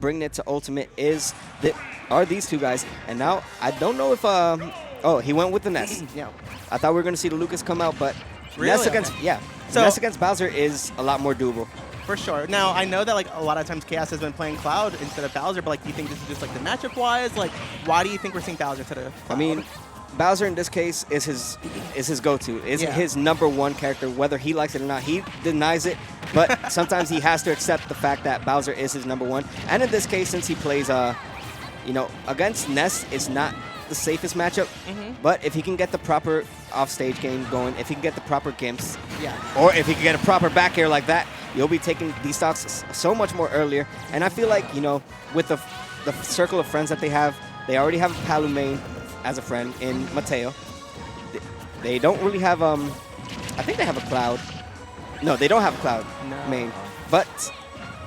bringing it to Ultimate are these two guys. And now I don't know if oh, he went with the Ness. Yeah. I thought we were going to see the Lucas come out, but Really? Ness against So- Ness against Bowser is a lot more doable. For sure. Now, I know that like a lot of times Chaos has been playing Cloud instead of Bowser, but like, do you think this is just like the matchup-wise? Like, why do you think we're seeing Bowser instead of Cloud? I mean, Bowser in this case is his go-to, is his #1 character, whether he likes it or not. He denies it, but sometimes he has to accept the fact that Bowser is his #1. And in this case, since he plays, you know, against Ness, it's not the safest matchup. But if he can get the proper off-stage game going, if he can get the proper gimps, or if he can get a proper back air like that, you'll be taking these stocks so much more earlier. And I feel like, you know, with the circle of friends that they already have a Palu main as a friend in Mateo. They don't really have, I think they have a Cloud. No, they don't have a Cloud main. But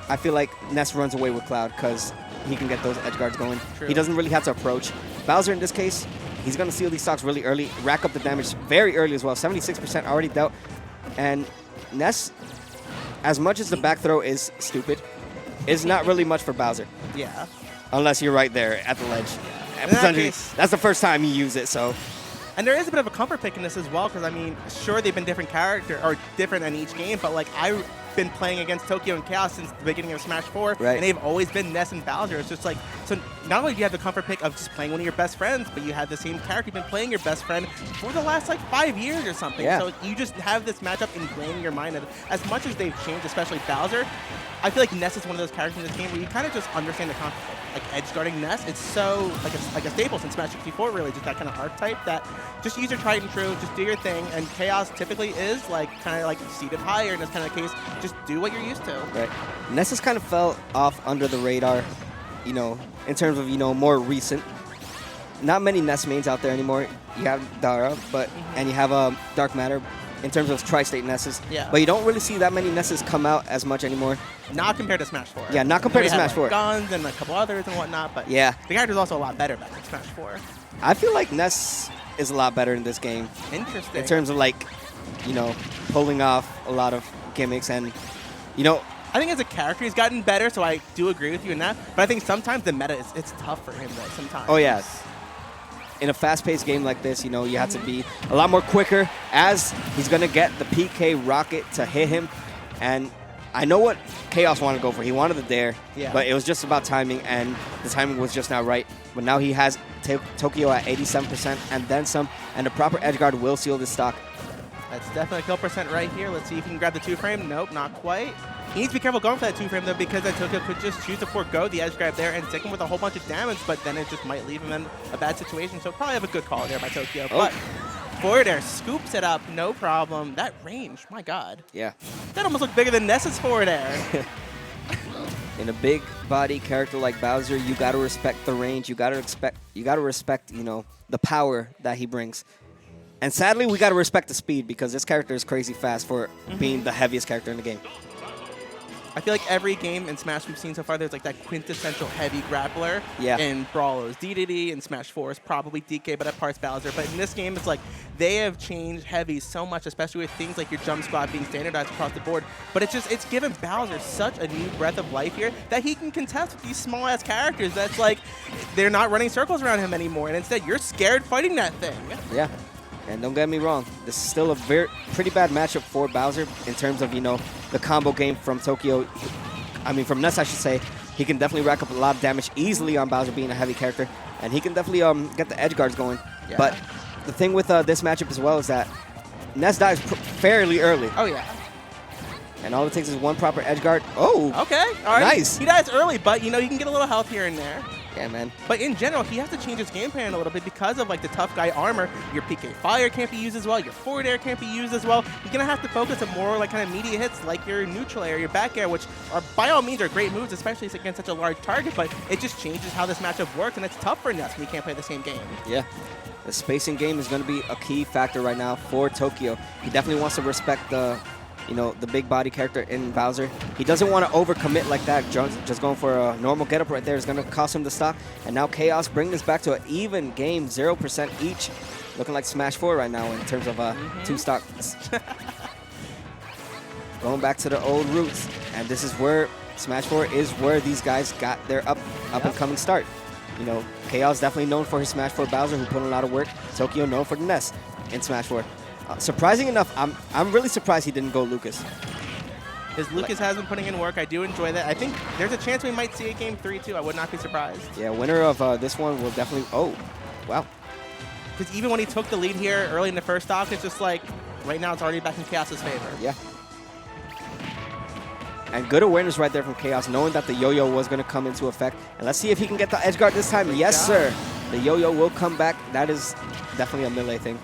I feel like Ness runs away with Cloud because he can get those edge guards going. True. He doesn't really have to approach. Bowser in this case, he's going to steal these stocks really early, rack up the damage very early as well. 76% already dealt. And Ness, as much as the back throw is stupid, is not really much for Bowser. Yeah. Unless you're right there at the ledge. In that case, that's the first time you use it, so. and there is a bit of a comfort pick in this as well, because I mean, sure they've been different character or different in each game, but like I've been playing against Tokyo and Chaos since the beginning of Smash 4, right. and they've always been Ness and Bowser. It's just like, so not only do you have the comfort pick of just playing one of your best friends, but you have the same character. You've been playing your best friend for the last like 5 years or something. Yeah. So you just have this matchup ingrained in your mind. And as much as they've changed, especially Bowser, I feel like Ness is one of those characters in this game where you kind of just understand the concept. Like edge guarding Ness, it's so like a staple since Smash 64, really, just that kind of archetype that just use your tried and true, just do your thing, and Chaos typically is like kind of like seated higher in this kind of case. Just do what you're used to. Right. Ness has kind of fell off under the radar, you know, in terms of, you know, more recent. Not many Ness mains out there anymore. You have Dara, but and you have Dark Matter in terms of tri-state Nesses. Yeah. But you don't really see that many Nesses come out as much anymore. Not compared to Smash 4. Yeah, not compared to Smash 4. Guns and a couple others and whatnot, but yeah, the character's also a lot better back in Smash 4. I feel like Ness is a lot better in this game. Interesting. In terms of like, you know, pulling off a lot of gimmicks and, you know, I think as a character he's gotten better, so I do agree with you in that. But I think sometimes the meta it's tough for him though. Sometimes. Oh yeah. In a fast-paced game like this, you know, you have to be a lot more quicker as he's going to get the PK rocket to hit him. And I know what Chaos wanted to go for. He wanted the dare, but it was just about timing, and the timing was just not right. But now he has Tokyo at 87% and then some, and the proper edge guard will seal this stock. That's definitely a kill percent right here. Let's see if he can grab the 2-frame. Nope, not quite. He needs to be careful going for that 2-frame, though, because then Tokyo could just choose to forego the edge grab there and stick him with a whole bunch of damage, but then it just might leave him in a bad situation. So probably have a good call there by Tokyo. Oh. But forward air scoops it up, no problem. That range, my God. Yeah. That almost looked bigger than Ness's forward air. In a big body character like Bowser, you got to respect the range. You got to respect, you know, the power that he brings. And sadly, we got to respect the speed because this character is crazy fast for being the heaviest character in the game. I feel like every game in Smash we've seen so far, there's like that quintessential heavy grappler. Yeah. In Brawlers, DDD, and Smash 4 is probably DK, but at parts Bowser. But in this game, it's like they have changed heavy so much, especially with things like your jump squad being standardized across the board. But it's given Bowser such a new breath of life here that he can contest with these small-ass characters that's like they're not running circles around him anymore. And instead, you're scared fighting that thing. Yeah. And don't get me wrong, this is still a pretty bad matchup for Bowser in terms of, you know, the combo game from Tokyo. I mean, from Ness, I should say. He can definitely rack up a lot of damage easily on Bowser being a heavy character. And he can definitely get the edge guards going. Yeah. But the thing with this matchup as well is that Ness dies fairly early. Oh, yeah. And all it takes is one proper edge guard. Oh! Okay, all right. Nice. He dies early, but, you know, you can get a little health here and there. Yeah, man. But in general, he has to change his game plan a little bit because of like the tough guy armor. Your PK fire can't be used as well. Your forward air can't be used as well. You're gonna have to focus on more like kind of media hits, like your neutral air, your back air, which are by all means are great moves, especially against such a large target. But it just changes how this matchup works, and it's tough for Ness when you can't play the same game. Yeah. The spacing game is going to be a key factor right now for Tokyo. He definitely wants to respect the, you know, the big body character in Bowser. He doesn't want to overcommit like that. Just going for a normal getup right there is going to cost him the stock. And now Chaos bringing this back to an even game, 0% each. Looking like Smash 4 right now in terms of 2 stocks. Going back to the old roots. And this is where Smash 4 is where these guys got their up and coming start. You know, Chaos definitely known for his Smash 4 Bowser, who put in a lot of work. Tokyo known for the Ness in Smash 4. Surprising enough, I'm really surprised he didn't go Lucas. Because Lucas has been putting in work. I do enjoy that. I think there's a chance we might see a Game 3 too. I would not be surprised. Yeah, winner of this one will definitely. Oh, wow. Because even when he took the lead here early in the first stock, it's just like right now it's already back in Chaos's favor. Yeah. And good awareness right there from Chaos, knowing that the yo-yo was going to come into effect. And let's see if he can get the edge guard this time. Yes, sir. The yo-yo will come back. That is definitely a melee thing.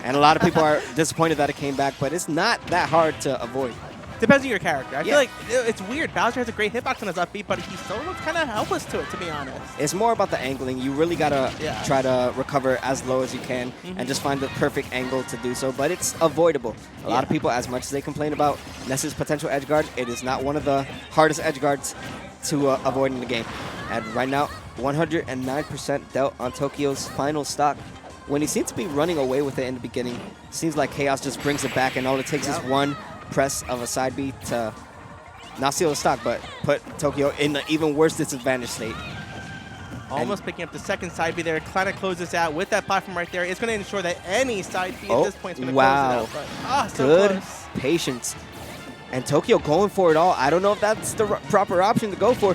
And a lot of people are disappointed that it came back, but it's not that hard to avoid. Depends on your character. I feel like it's weird. Bowser has a great hitbox on his up B, but he still looks kind of helpless to it, to be honest. It's more about the angling. You really got to try to recover as low as you can and just find the perfect angle to do so, but it's avoidable. A lot of people, as much as they complain about Ness's potential edge guard, it is not one of the hardest edge guards to avoid in the game. And right now, 109% dealt on Tokyo's final stock. When he seemed to be running away with it in the beginning, seems like Chaos just brings it back, and all it takes is one press of a side B to not seal the stock, but put Tokyo in an even worse disadvantage state. Almost picking up the second side B there, kind of close this out with that platform right there. It's going to ensure that any side B at this point is going to close it out. But, so good close. Patience. And Tokyo going for it all. I don't know if that's the proper option to go for.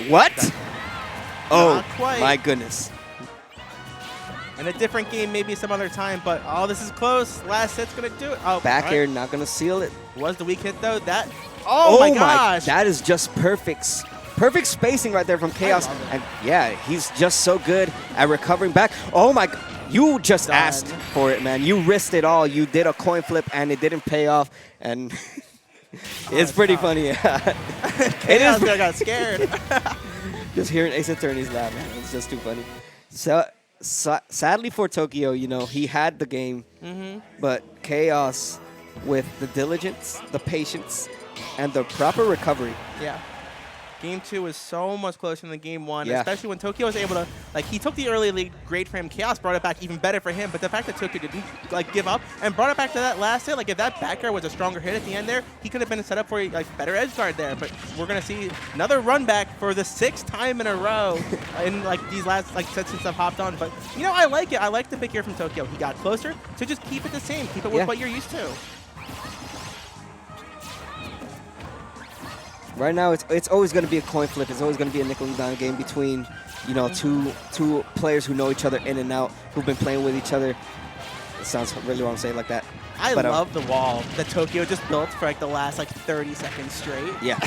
What? Oh, my goodness. In a different game, maybe some other time, but this is close. Last hit's going to do it. Oh, back air, not going to seal it. Was the weak hit, though? That. Oh my gosh. That is just perfect. Perfect spacing right there from Chaos. And yeah, he's just so good at recovering back. Oh my, you just asked for it, man. You risked it all. You did a coin flip and it didn't pay off. And it's pretty funny. It is. I got scared. Just hearing Ace Attorney's laugh, man. It's just too funny. So sadly for Tokyo, you know, he had the game, but Chaos, with the diligence, the patience, and the proper recovery. Yeah. Game 2 was so much closer than Game 1, especially when Tokyo was able to, like, he took the early lead great for him. Chaos brought it back even better for him, but the fact that Tokyo didn't, like, give up and brought it back to that last hit, like, if that back air was a stronger hit at the end there, he could have been set up for, like, better edge guard there. But we're going to see another run back for the 6th time in a row in, like, these last, like, sets since I've hopped on. But, you know, I like it. I like the pick here from Tokyo. He got closer, so just keep it the same. Keep it with what you're used to. Right now, it's always going to be a coin flip. It's always going to be a nickel and dime game between, you know, two players who know each other in and out, who've been playing with each other. It sounds really wrong to say it like that. I love the wall that Tokyo just built for like the last 30 seconds straight. Yeah.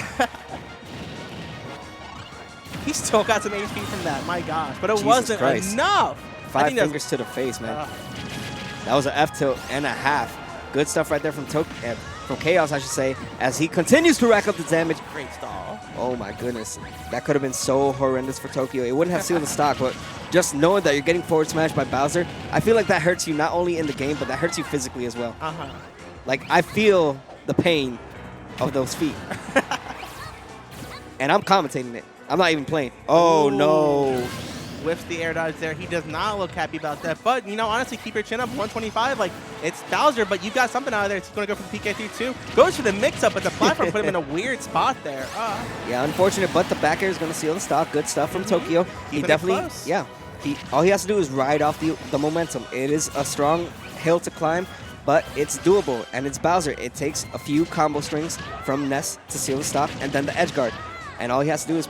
He still got some HP from that. My gosh, but it wasn't enough. 5 fingers to the face, man. That was an F tilt and a half. Good stuff right there from Tokyo. From Chaos, I should say, as he continues to rack up the damage. Great stall. Oh my goodness. That could have been so horrendous for Tokyo. It wouldn't have sealed the stock, but just knowing that you're getting forward smashed by Bowser, I feel like that hurts you not only in the game, but that hurts you physically as well. Like, I feel the pain of those feet. And I'm commentating it. I'm not even playing. Oh, no. Whiffs the air dodge there. He does not look happy about that. But, you know, honestly, keep your chin up. 125. Like, it's Bowser, but you got something out of there. It's going to go for the PK3 too. Goes for the mix-up, but the platform put him in a weird spot there. Yeah, unfortunate, but the back air is going to seal the stock. Good stuff from Tokyo. He definitely, all he has to do is ride off the momentum. It is a strong hill to climb, but it's doable, and it's Bowser. It takes a few combo strings from Ness to seal the stock, and then the edge guard. And all he has to do is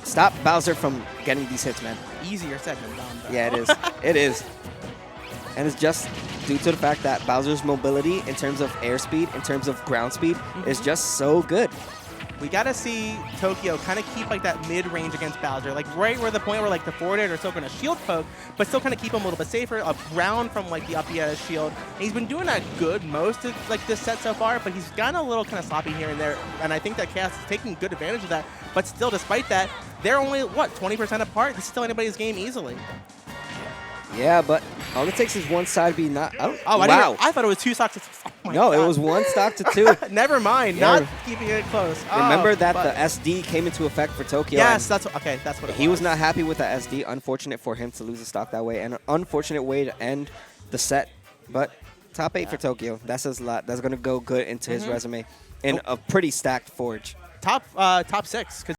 stop Bowser from getting these hits, man. Easier said than done, though. Yeah, it is. It is. And it's just due to the fact that Bowser's mobility in terms of airspeed, in terms of ground speed, is just so good. We got to see Tokyo kind of keep like that mid-range against Bowser, like right where the point where like the forward air are still going to shield poke, but still kind of keep him a little bit safer, around from like the up air shield. And he's been doing that good most of like this set so far, but he's gotten a little kind of sloppy here and there, and I think that Chaos is taking good advantage of that. But still, despite that, they're only, what, 20% apart? This is still anybody's game easily. Yeah, but all it takes is one side B. Not. I thought it was 2 stocks. Oh no, it was 1 stock to 2. Never mind. Yeah. Not keeping it close. Remember that the SD came into effect for Tokyo. Yes, that's what it was. He was not happy with the SD. Unfortunate for him to lose the stock that way, and an unfortunate way to end the set. But top 8 for Tokyo. That says a lot. That's going to go good into his resume in a pretty stacked Forge. top 6.